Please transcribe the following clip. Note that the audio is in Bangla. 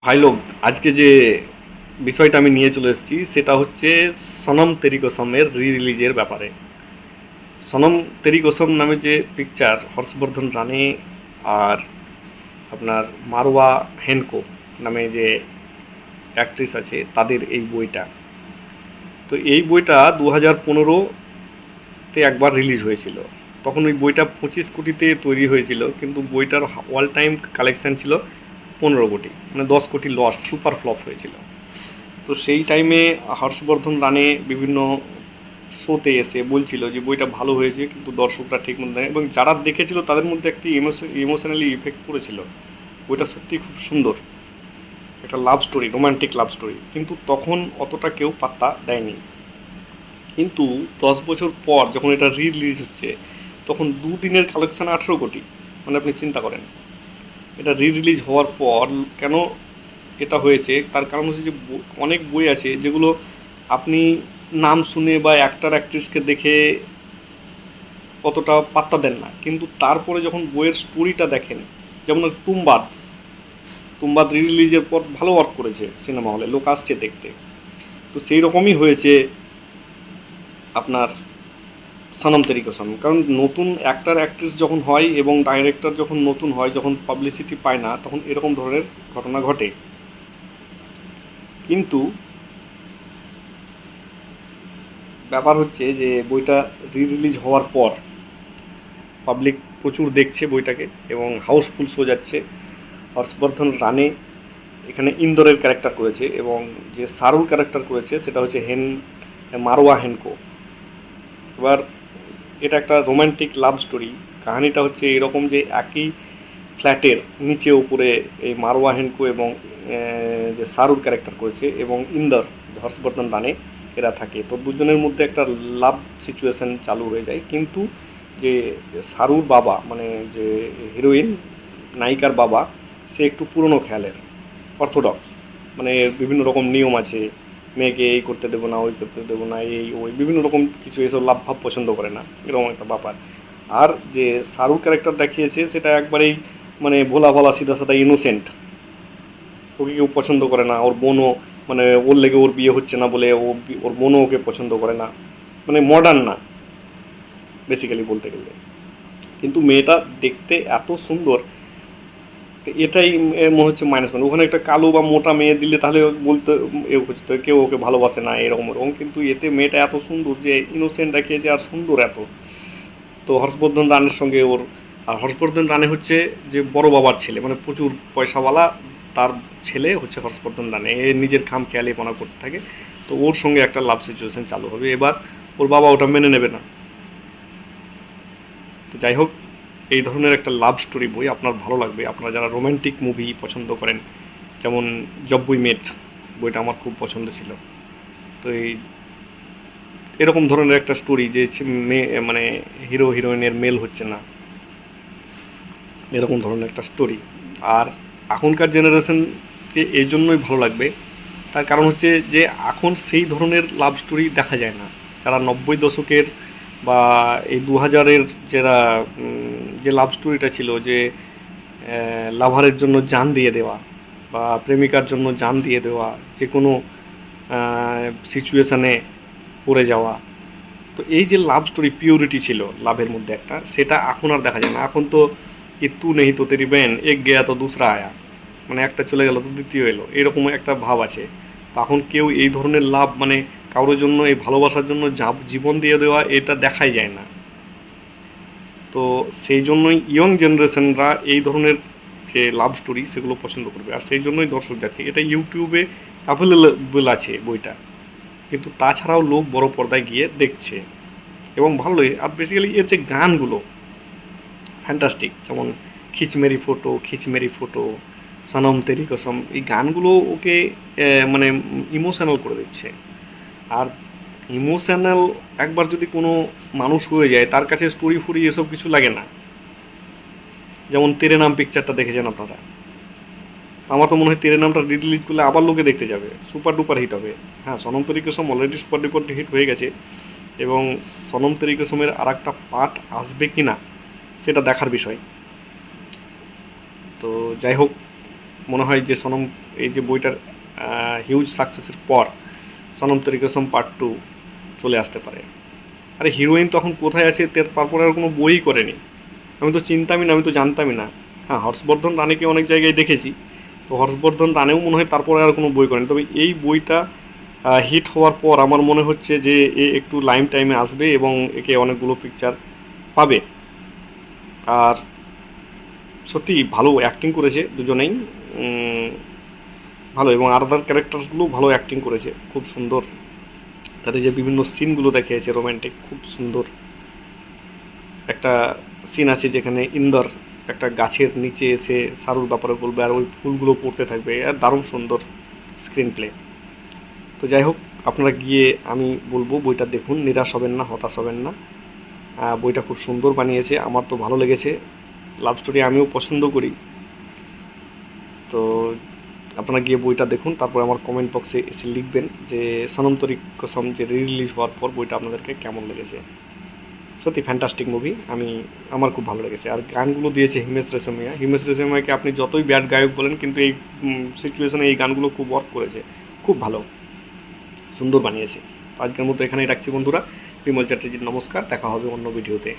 ভাই লোক, আজকে যে বিষয়টা আমি নিয়ে চলে এসেছি সেটা হচ্ছে সনম তেরি কসমের রিলিজের ব্যাপারে। সনম তেরি কসম নামে যে পিকচার, হর্ষবর্ধন রানে আর আপনার মারওয়া হেনকো নামে যে অ্যাক্ট্রেস আছে, তাদের এই বইটা। তো এই বইটা 2015-তে একবার রিলিজ হয়েছিল। তখন ওই বইটা 25 কোটিতে তৈরি হয়েছিল, কিন্তু বইটার অল টাইম কালেকশন ছিল 15 কোটি, মানে 10 কোটি লস, সুপার ফ্লপ হয়েছিল। তো সেই টাইমে হর্ষবর্ধন রানে বিভিন্ন শোতে এসে বলছিল যে বইটা ভালো হয়েছে, কিন্তু দর্শকরা ঠিক মতো নেয়, এবং যারা দেখেছিল তাদের মধ্যে একটি ইমোশনালি ইফেক্ট পড়েছিল। বইটা সত্যি খুব সুন্দর, একটা love story, romantic love story, কিন্তু তখন অতটা কেউ পাত্তা দেয়নি। কিন্তু 10 বছর পর যখন এটা রিলিজ হচ্ছে, তখন দুদিনের কালেকশন 18 কোটি। মানে আপনি চিন্তা করেন, এটা রিলিজ হওয়ার পর কেন এটা হয়েছে। তার কারণ হচ্ছে যে অনেক বই আছে যেগুলো আপনি নাম শুনে বা অ্যাক্টর অ্যাক্ট্রেসকে দেখে অতটা পাত্তা দেন না, কিন্তু তারপরে যখন বইয়ের স্টোরিটা দেখেন, যেমন তুমবাদ, তুমবাদ রিলিজের পর ভালো ওয়ার্ক করেছে সিনেমা হলে, লোক আসছে দেখতে। তো সেই রকমই হয়েছে আপনার সনম তেরি কসম। কারণ নতুন অ্যাক্টর অ্যাক্ট্রেস যখন হয় এবং ডাইরেক্টর যখন নতুন হয়, যখন পাবলিসিটি পায় না, তখন এরকম ধরনের ঘটনা ঘটে। কিন্তু ব্যাপার হচ্ছে যে বইটা রিলিজ হওয়ার পর পাবলিক প্রচুর দেখছে বইটাকে, এবং হাউসফুল শো যাচ্ছে। হর্ষবর্ধন রানে এখানে ইন্দোরের ক্যারেক্টার করেছে, এবং যে সারুর ক্যারেক্টার করেছে সেটা হচ্ছে মারওয়া হেনকো। এবার এটা একটা রোম্যান্টিক লাভ স্টোরি। কাহিনিটা হচ্ছে এরকম যে একই ফ্ল্যাটের নিচে উপরে এই মারওয়া হেনকো এবং যে শাহরুখ ক্যারেক্টার করেছে এবং ইন্দর, হর্ষবর্ধন রানে, এরা থাকে। তো দুজনের মধ্যে একটা লাভ সিচুয়েশন চালু হয়ে যায়, কিন্তু যে শাহরুর বাবা, মানে যে হিরোইন নায়িকার বাবা, সে একটু পুরনো খেয়ালের, অর্থোডক্স, মানে বিভিন্ন রকম নিয়ম আছে, মেয়েকে এই করতে দেবো না, ওই করতে দেবো না, এই ওই বিভিন্ন রকম কিছু, এসব লাভ ভাব পছন্দ করে না, এরকম একটা ব্যাপার। আর যে শাহরুখ ক্যারেক্টার দেখিয়েছে সেটা একবারেই মানে ভোলা ভালা সিধা সাদা ইনোসেন্ট। ওকে কেউ পছন্দ করে না, ওর বোনও, মানে ওর লেগে ওর বিয়ে হচ্ছে না বলে ওর বোনও ওকে পছন্দ করে না, মানে মডার্ন না বেসিক্যালি বলতে গেলে। কিন্তু মেয়েটা দেখতে এত সুন্দর, এটাই মনে হচ্ছে মাইনাস পয়েন্ট। ওখানে একটা কালো বা মোটা মেয়ে দিলে তাহলে বলতে এ হচ্ছে কেউ ওকে ভালোবাসে না, এরকম এরকম, কিন্তু এতে মেয়েটা এত সুন্দর যে ইনোসেন্ট দেখিয়েছে, আর সুন্দর এত। তো হর্ষবর্ধন রানের সঙ্গে ওর, আর হর্ষবর্ধন রানে হচ্ছে যে বড় বাবার ছেলে, মানে প্রচুর পয়সাওয়ালা, তার ছেলে হচ্ছে হর্ষবর্ধন রানে। এ নিজের খাম খেয়ালিপনা করতে থাকে। তো ওর সঙ্গে একটা লাভ সিচুয়েশন চালু হবে। এবার ওর বাবা ওটা মেনে নেবে না। তো যাই হোক, এই ধরনের একটা লাভ স্টোরি বই আপনার ভালো লাগবে, আপনারা যারা রোম্যান্টিক মুভি পছন্দ করেন। যেমন জব উই মেট, বইটা আমার খুব পছন্দ ছিল। তো এই এরকম ধরনের একটা স্টোরি যে মেয়ে, মানে হিরো হিরোইনের মেল হচ্ছে না, এরকম ধরনের একটা স্টোরি। আর এখনকার জেনারেশনকে এই জন্যই ভালো লাগবে, তার কারণ হচ্ছে যে এখন সেই ধরনের লাভ স্টোরি দেখা যায় না। যারা 90 দশকের বা এই 2000-এর যারা যে লাভ স্টোরিটা ছিল, যে লাভারের জন্য জান দিয়ে দেওয়া বা প্রেমিকার জন্য জান দিয়ে দেওয়া, যে কোনো সিচুয়েশানে পড়ে যাওয়া, তো এই যে লাভ স্টোরি পিওরিটি ছিল লাভের মধ্যে একটা, সেটা এখন আর দেখা যায় না। এখন তো ये तू नहीं तो तेरी बहन एक गया तो दूसरा आया, মানে একটা চলে গেল তো দ্বিতীয় এলো, এরকম একটা ভাব আছে। তখন কেউ এই ধরনের লাভ, মানে কারোর জন্য এই ভালোবাসার জন্য জীবন দিয়ে দেওয়া, এটা দেখাই যায় না। তো সেই জন্যই ইয়ং জেনারেশনরা এই ধরনের যে লাভ স্টোরি সেগুলো পছন্দ করবে, আর সেই জন্যই দর্শক যাচ্ছে। এটা ইউটিউবে অ্যাভেলেবল আছে বইটা, কিন্তু তাছাড়াও লোক বড় পর্দায় গিয়ে দেখছে, এবং ভালোই। আর বেসিক্যালি এর যে গানগুলো ফ্যান্টাস্টিক, যেমন খিচমেরি ফটো, খিচমেরি ফটো, সনম তেরি কসম, এই গানগুলো ওকে মানে ইমোশনাল করে দিচ্ছে। আর ইমোশনাল একবার যদি কোনো মানুষ হয়ে যায়, তার কাছে স্টোরি ফুরি এসব কিছু লাগে না। যেমন তেরে নাম পিকচারটা দেখেছেন আপনারা, আমার তো মনে হয় তেরে নামটা রিলিজ করলে আবার লোকে দেখতে যাবে, সুপার ডুপার হিট হবে। হ্যাঁ, সনম তেরি কসম অলরেডি সুপার ডুপার হিট হয়ে গেছে, এবং সনম তেরি কসমের আর একটা পার্ট আসবে কি না সেটা দেখার বিষয়। তো যাই হোক, মনে হয় যে সনম এই যে বইটার হিউজ সাকসেসের পর সনম তেরি কসম পার্ট 2 চলে আসতে পারে। আরে হিরোইন তখন কোথায় আছে তারপরে আর কোনো বই করেনি, আমি তো চিনতামই না, আমি তো জানতামই না। হ্যাঁ, হর্ষবর্ধন রানীকে অনেক জায়গায় দেখেছি, তো হর্ষবর্ধন রানেও মনে হয় তারপরে আর কোনো বই করেনি, তবে এই বইটা হিট হওয়ার পর আমার মনে হচ্ছে যে এ একটু লাইম টাইমে আসবে এবং একে অনেকগুলো পিকচার পাবে। আর সত্যি ভালো অ্যাক্টিং করেছে দুজনেই, ভালো, এবং আদার ক্যারেক্টারসগুলো ভালো অ্যাক্টিং করেছে, খুব সুন্দর। তাদের যে বিভিন্ন সিনগুলো দেখিয়েছে রোম্যান্টিক, খুব সুন্দর। একটা সিন আছে যেখানে ইন্দর একটা গাছের নিচে এসে সারুর ব্যাপারে বলবে আর ওই ফুলগুলো পড়তে থাকবে, আর দারুণ সুন্দর স্ক্রিন প্লে। তো যাই হোক, আপনারা গিয়ে আমি বলবো বইটা দেখুন, নিরাশ হবেন না, হতাশ হবেন না। বইটা খুব সুন্দর বানিয়েছে, আমার তো ভালো লেগেছে। লাভ স্টোরি আমিও পছন্দ করি। তো আপনারা গিয়ে বইটা দেখুন, তারপর আমার কমেন্ট বক্সে এসে লিখবেন যে সনম তেরি কসম যে রিলিজ হওয়ার পর বইটা আপনাদেরকে কেমন লেগেছে। সত্যি ফ্যান্টাস্টিক মুভি, আমার খুব ভালো লেগেছে। আর গানগুলো দিয়েছে হিমেশ রেশমিয়া। হিমেশ রেশমিয়াকে আপনি যতই ব্যাড গায়ক বলেন, কিন্তু এই সিচুয়েশনে এই গানগুলো খুব ওয়ার্ক করেছে, খুব ভালো, সুন্দর বানিয়েছে। তো আজকের মতো এখানেই রাখছি বন্ধুরা। বিমল চ্যাটার্জির নমস্কার, দেখা হবে অন্য ভিডিওতে।